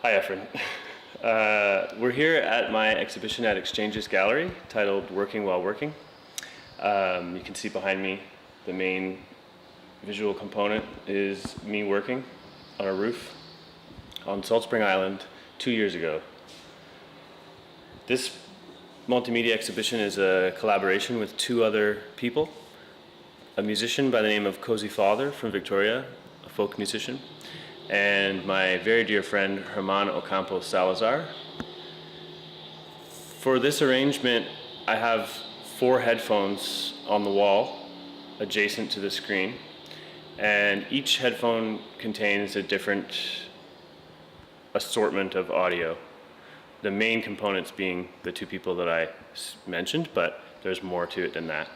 Hi, Efren. We're here at my exhibition at Xchanges Gallery titled Working While Working. You can see behind me the main visual component is me working on a roof on Salt Spring Island 2 years ago. This multimedia exhibition is a collaboration with two other people, a musician by the name of Cosy from Victoria, a folk musician, and my very dear friend Ocampo Salazar. For this arrangement, I have 4 headphones on the wall adjacent to the screen, and each headphone contains a different assortment of audio. The main components being the 2 people that I mentioned, but there's more to it than that.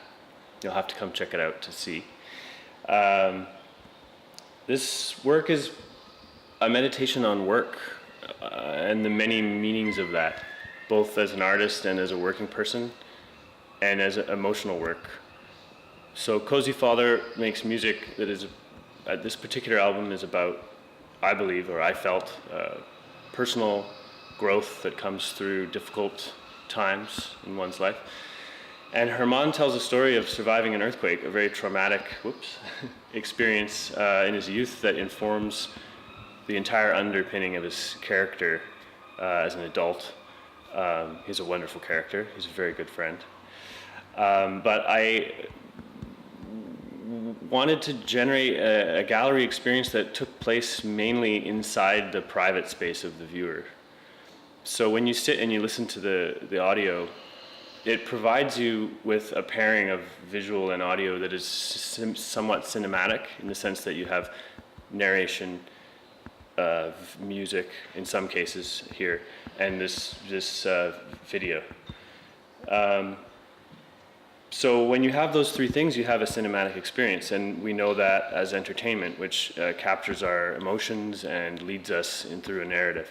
You'll have to come check it out to see. This work is a meditation on work and the many meanings of that, both as an artist and as a working person, and as emotional work. So Cosy Father makes music that is, this particular album is about, I believe, or I felt, personal growth that comes through difficult times in one's life. And Herman tells a story of surviving an earthquake, a very traumatic experience in his youth that informs the entire underpinning of his character as an adult. He's a wonderful character. He's a very good friend. But I wanted to generate a gallery experience that took place mainly inside the private space of the viewer. So when you sit and you listen to the audio, it provides you with a pairing of visual and audio that is somewhat cinematic, in the sense that you have narration, music in some cases here, and this video. So when you have those 3 things, you have a cinematic experience, and we know that as entertainment, which captures our emotions and leads us in through a narrative.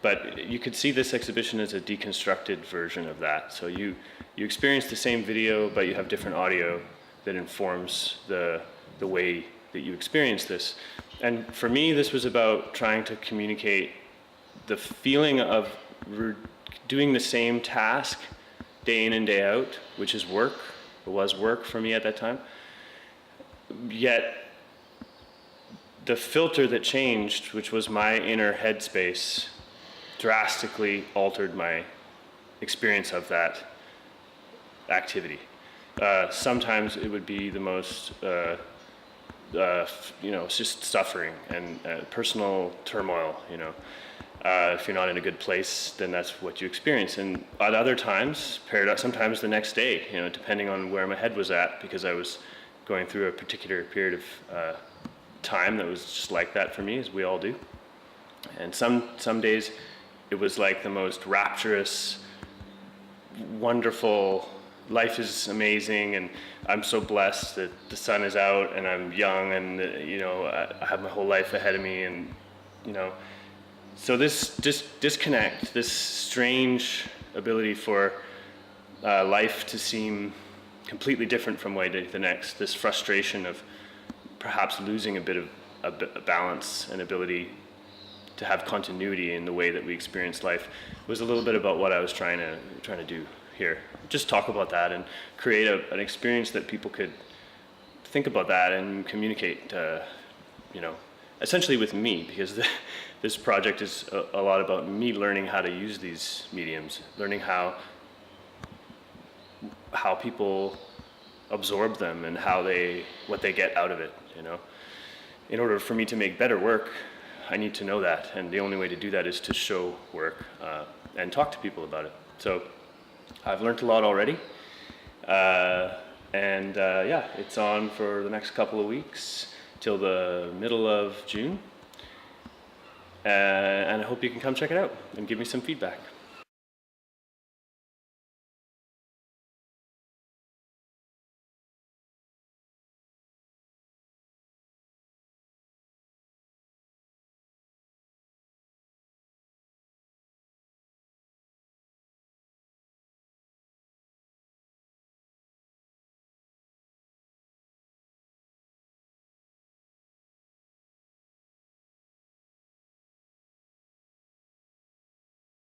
But you could see this exhibition as a deconstructed version of that. So you experience the same video, but you have different audio that informs the way that you experience this. And for me, this was about trying to communicate the feeling of doing the same task day in and day out, which is work. It was work for me at that time. Yet the filter that changed, which was my inner headspace, drastically altered my experience of that activity. Sometimes it would be the most it's just suffering and personal turmoil, if you're not in a good place, then that's what you experience. And at other times, sometimes the next day, depending on where my head was at, because I was going through a particular period of time that was just like that for me, as we all do. And some days, it was like the most rapturous, wonderful, life is amazing, and I'm so blessed that the sun is out and I'm young, and I have my whole life ahead of me, and so this disconnect, this strange ability for life to seem completely different from one day to the next, this frustration of perhaps losing a bit of balance and ability to have continuity in the way that we experience life, was a little bit about what I was trying to do here. Just talk about that and create an experience that people could think about that and communicate, essentially with me, because this project is a lot about me learning how to use these mediums, learning how people absorb them and what they get out of it. In order for me to make better work, I need to know that, and the only way to do that is to show work and talk to people about it. So I've learned a lot already, it's on for the next couple of weeks till the middle of June, and I hope you can come check it out and give me some feedback.